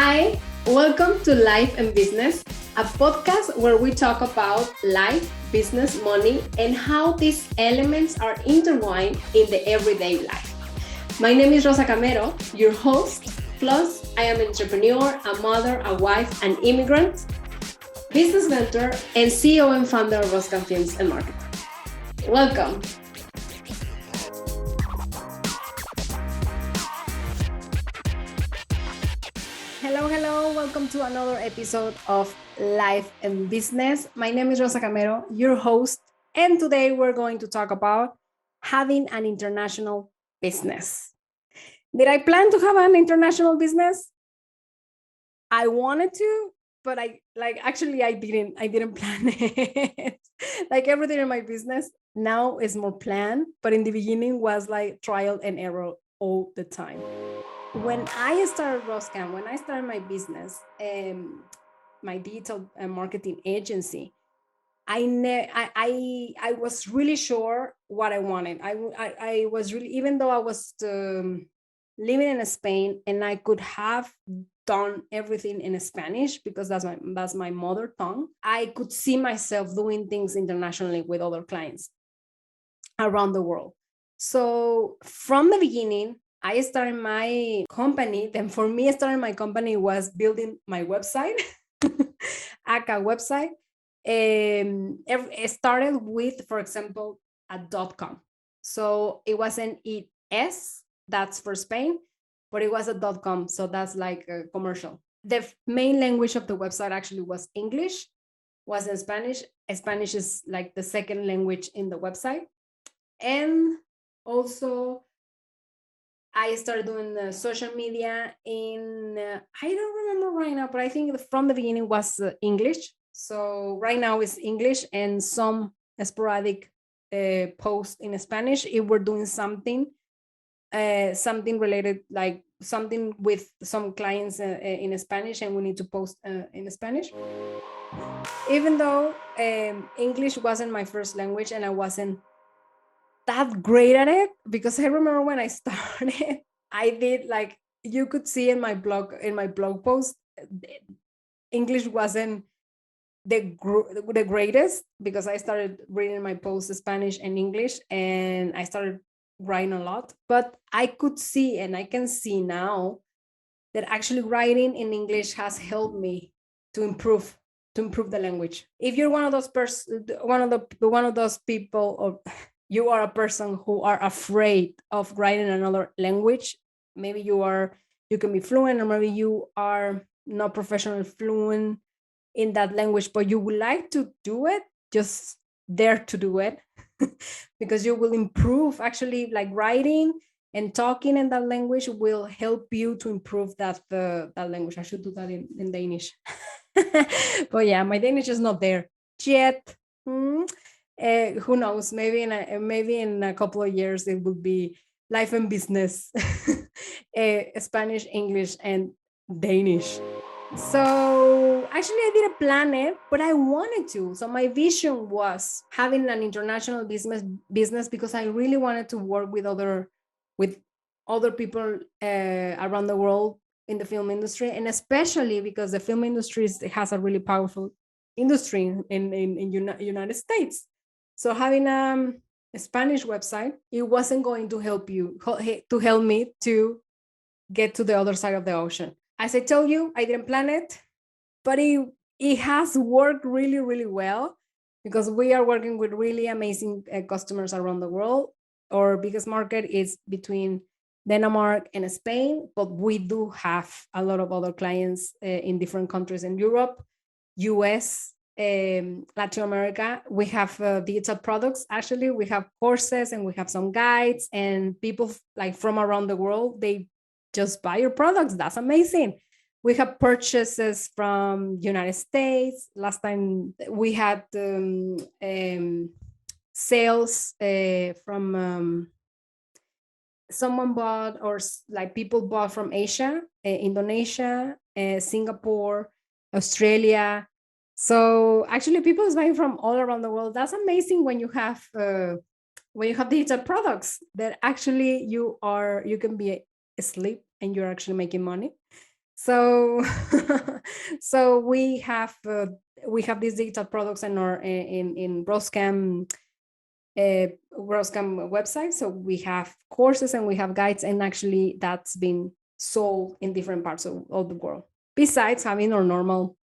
Hi, welcome to Life and Business, a podcast where we talk about life, business, money, and how these elements are intertwined in the everyday life. My name is Rosa Camero, your host. Plus, I am an entrepreneur, a mother, a wife, an immigrant, business mentor, and CEO and founder of Rossscmmm Films Marketing. Welcome. Hello, welcome to another episode of Life and Business. My name is Rosa Camero, your host, and today we're going to talk about having an international business. Did I plan to have an international business? I wanted to, but I didn't plan it. Like everything in my business now is more planned, but in the beginning was like trial and error all the time. When I started Rossscmmm, when I started my business, my digital marketing agency, I was really sure what I wanted. I was really, even though I was living in Spain and I could have done everything in Spanish because that's my mother tongue. I could see myself doing things internationally with other clients around the world. So from the beginning, I started my company. Then for me, starting my company was building my website, ACA website. It started with, for example, a .com. So it wasn't ES, that's for Spain, but it was a .com. So that's like a commercial. The main language of the website actually was English, wasn't Spanish. Spanish is like the second language in the website. And also I started doing social media in, I don't remember right now, but I think from the beginning was English. So right now it's English and some sporadic posts in Spanish if we're doing something related, like something with some clients in Spanish and we need to post in Spanish. Even though English wasn't my first language and I wasn't that great at it, because I remember when I started, I did, like, you could see in my blog post, English wasn't the greatest, because I started reading my posts Spanish and English and I started writing a lot. But I could see, and I can see now, that actually writing in English has helped me to improve the language. If you're one of those one of those people, or you are a person who are afraid of writing another language, maybe you can be fluent, or maybe you are not professionally fluent in that language, but you would like to do it, just dare to do it. Because you will improve, actually, like writing and talking in that language will help you to improve that language. I should do that in Danish. But yeah, my Danish is not there yet. Who knows? Maybe in a couple of years it will be life and business, Spanish, English, and Danish. So actually, I didn't plan it, but I wanted to. So my vision was having an international business because I really wanted to work with other people around the world in the film industry, and especially because the film industry has a really powerful industry in United States. So having a Spanish website, it wasn't going to help me to get to the other side of the ocean. As I told you, I didn't plan it, but it has worked really, really well, because we are working with really amazing customers around the world. Our biggest market is between Denmark and Spain, but we do have a lot of other clients in different countries in Europe, US, Latin America. We have digital products. Actually, we have courses and we have some guides, and people like from around the world, they just buy your products. That's amazing. We have purchases from United States. Last time we had sales from someone bought, or like people bought from Asia, Indonesia, Singapore, Australia. So actually people is buying from all around the world. That's amazing when you have digital products that actually you can be asleep and you're actually making money. So so we have these digital products in our in Rossscammm website. So we have courses and we have guides, and actually that's been sold in different parts of the world. Besides having our normal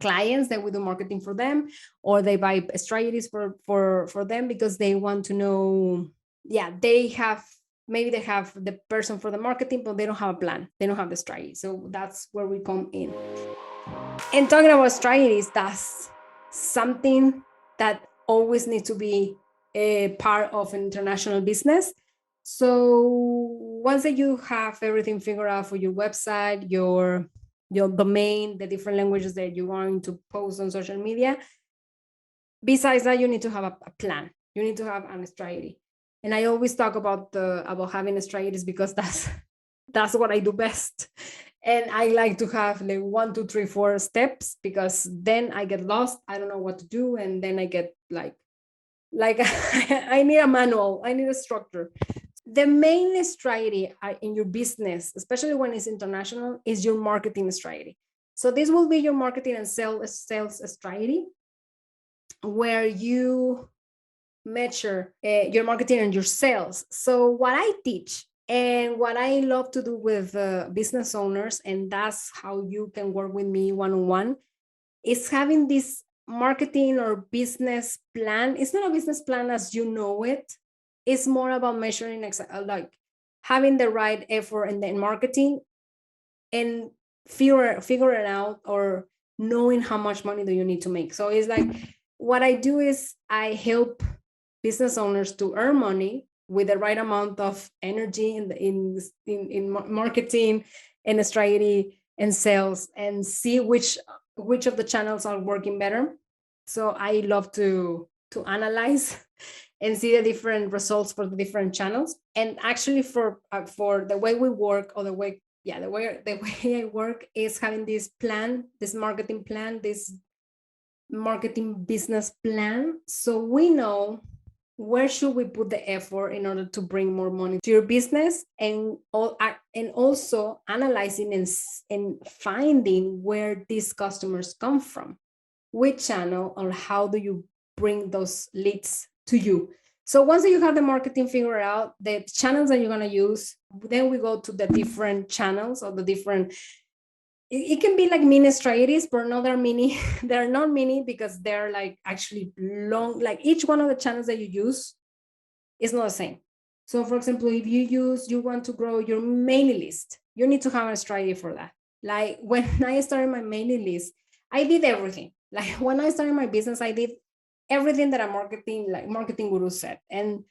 clients that we do marketing for them, or they buy strategies for them because they want to know. Yeah, they have, maybe they have the person for the marketing, but they don't have a plan. They don't have the strategy. So that's where we come in. And talking about strategies, that's something that always needs to be a part of an international business. So once that you have everything figured out for your website, your domain, the different languages that you want to post on social media, besides that, you need to have a plan. You need to have a strategy. And I always talk about having a strategy because that's what I do best. And I like to have like 1, 2, 3, 4 steps, because then I get lost. I don't know what to do. And then I get like I need a manual. I need a structure. The main strategy in your business, especially when it's international, is your marketing strategy. So this will be your marketing and sales strategy, where you measure your marketing and your sales. So what I teach and what I love to do with business owners, and that's how you can work with me one-on-one, is having this marketing or business plan. It's not a business plan as you know it. It's more about measuring, like having the right effort in the marketing, and figure it out, or knowing how much money do you need to make. So it's like, what I do is I help business owners to earn money with the right amount of energy in marketing and strategy and sales, and see which of the channels are working better. So I love to analyze and see the different results for the different channels. And actually for the way we work, or the way I work, is having this plan, this marketing plan, this marketing business plan, so we know where should we put the effort in order to bring more money to your business, and also analyzing and finding where these customers come from, which channel, or how do you bring those leads to you. So once you have the marketing figured out, the channels that you're going to use, then we go to the different channels, or the different, it can be like mini strategies, but no, they're mini. They're not mini because they're like actually long. Like each one of the channels that you use is not the same. So for example, if you want to grow your mailing list, you need to have a strategy for that. Like when I started my mailing list, I did everything. Like when I started my business, I did everything that a marketing guru said. And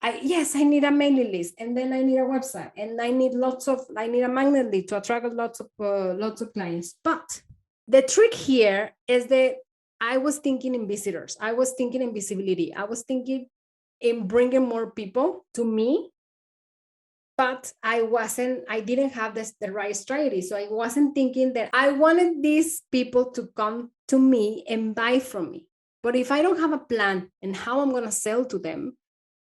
I need a mailing list, and then I need a website, and I need a magnet list to attract lots of clients. But the trick here is that I was thinking in visitors, I was thinking in visibility, I was thinking in bringing more people to me, but I didn't have the right strategy. So I wasn't thinking that I wanted these people to come to me and buy from me. But if I don't have a plan and how I'm going to sell to them,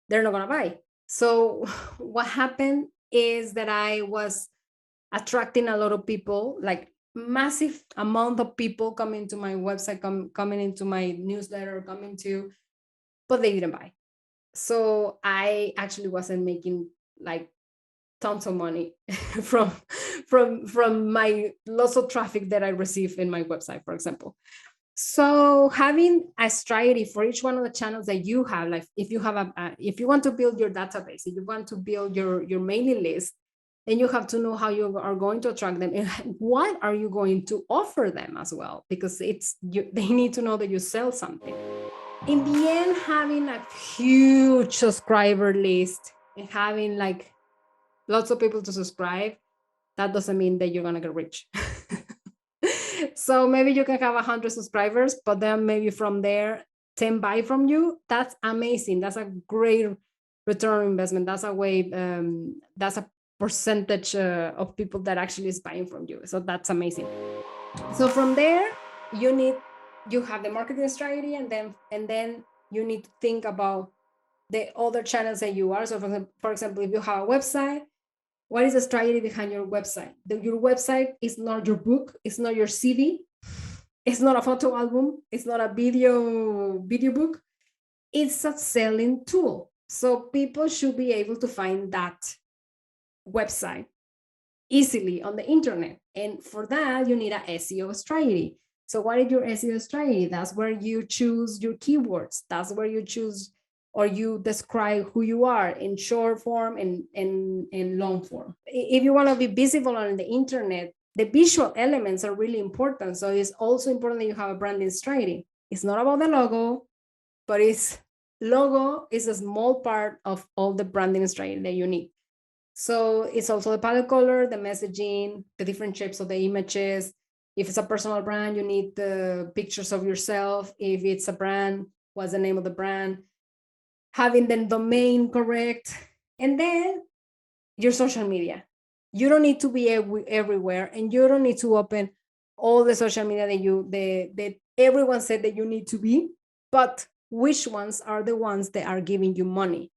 they're not going to buy. So what happened is that I was attracting a lot of people, like massive amount of people coming to my website, coming into my newsletter, but they didn't buy. So I actually wasn't making like tons of money from my lots of traffic that I receive in my website, for example. So having a strategy for each one of the channels that you have, like if you have if you want to build your database, if you want to build your mailing list, then you have to know how you are going to attract them and what are you going to offer them as well, because they need to know that you sell something. In the end, having a huge subscriber list and having like lots of people to subscribe, that doesn't mean that you're gonna get rich. So maybe you can have 100 subscribers, but then maybe from there 10 buy from you. That's amazing. That's a great return on investment. That's a way, that's a percentage of people that actually is buying from you. So that's amazing. So from there, you have the marketing strategy, and then you need to think about the other channels that you are. So for example, if you have a website, What is the strategy behind your website? Your website is not your book, it's not your CD, it's not a photo album, it's not a video book. It's a selling tool. So people should be able to find that website easily on the internet. And for that, you need a SEO strategy. So what is your SEO strategy? That's where you choose your keywords. That's where you choose or you describe who you are in short form and in long form. If you want to be visible on the internet, the visual elements are really important. So it's also important that you have a branding strategy. It's not about the logo, but logo is a small part of all the branding strategy that you need. So it's also the palette color, the messaging, the different shapes of the images. If it's a personal brand, you need the pictures of yourself. If it's a brand, what's the name of the brand? Having the domain correct. And then your social media. You don't need to be everywhere, and you don't need to open all the social media that everyone said that you need to be. But which ones are the ones that are giving you money?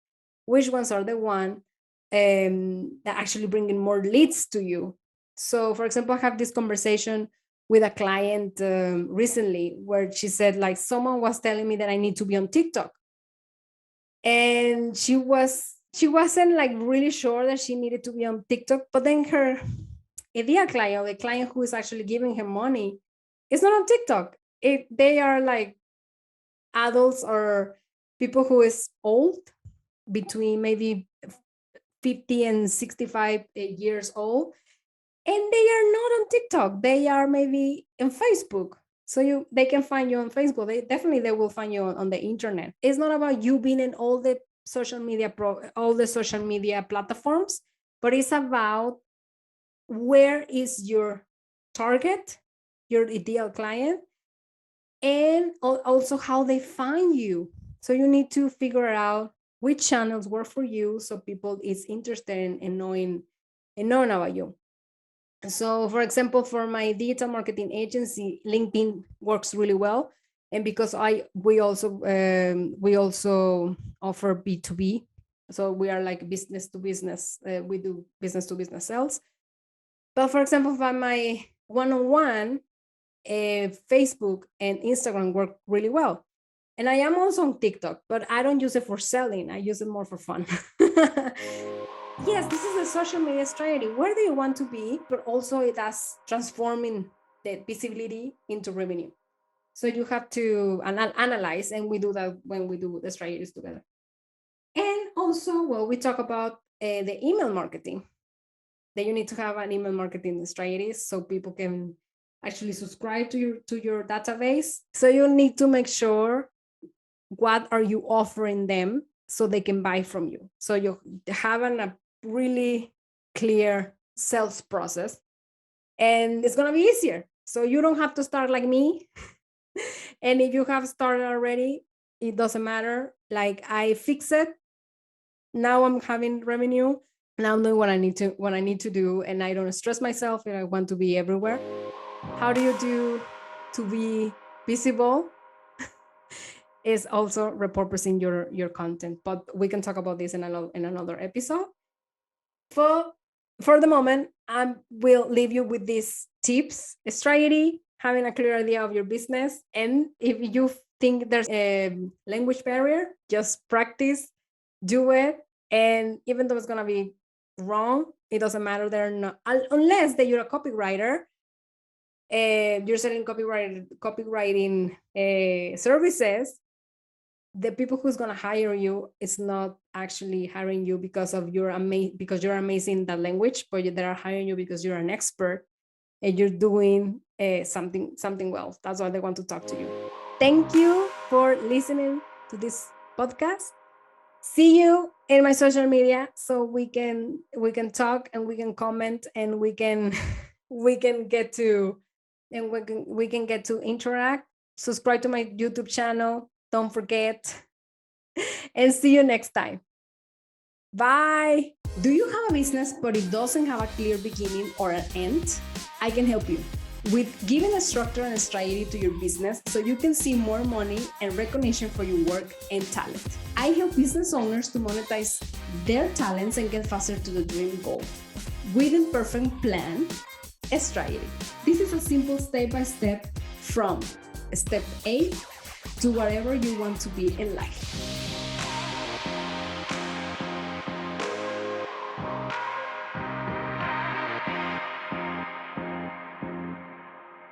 Which ones are the one that actually bringing more leads to you? So, for example, I have this conversation with a client recently where she said, like, someone was telling me that I need to be on TikTok, and she wasn't like really sure that she needed to be on TikTok. But then her ideal client, the client who is actually giving her money, is not on TikTok. They are like adults or people who is old, between maybe 50 and 65 years old, and they are not on TikTok. They are maybe in Facebook. So they can find you on Facebook. They will find you on the internet. It's not about you being in all the social media platforms, but it's about where is your target, your ideal client, and also how they find you. So you need to figure out which channels work for you, so people is interested in knowing about you. So, for example, for my digital marketing agency, LinkedIn works really well, and because we also offer B2B, so we are like business to business. We do business to business sales. But for example, for my one-on-one, Facebook and Instagram work really well. And I am also on TikTok, but I don't use it for selling. I use it more for fun. Yes, this is a social media strategy. Where do you want to be? But also it does transforming the visibility into revenue. So you have to analyze, and we do that when we do the strategies together. And also, well, we talk about the email marketing, that you need to have an email marketing strategy so people can actually subscribe to your database. So you need to make sure what are you offering them so they can buy from you. So you have a really clear sales process, and it's going to be easier. So you don't have to start like me. And if you have started already, it doesn't matter. Like, I fix it. Now I'm having revenue. Now I'm doing what I need to do, and I don't stress myself if I want to be everywhere. How do you do to be visible? Is also repurposing your content, but we can talk about this in another episode. For the moment, I will leave you with these tips: strategy, having a clear idea of your business, and if you think there's a language barrier, just practice, do it, and even though it's gonna be wrong, it doesn't matter. They're not, unless that you're a copywriter. You're selling copywriting services. The people who's going to hire you is not actually hiring you because of because you're amazing in that language, but they are hiring you because you're an expert and you're doing something well. That's why they want to talk to you. Thank you for listening to this podcast. See you in my social media so we can talk, and we can comment, and we can get to interact. Subscribe to my YouTube channel. Don't forget. And see you next time. Bye. Do you have a business but it doesn't have a clear beginning or an end? I can help you. with giving a structure and a strategy to your business so you can see more money and recognition for your work and talent. I help business owners to monetize their talents and get faster to the dream goal with a perfect plan, a strategy. This is a simple step-by-step from step A to whatever you want to be in life.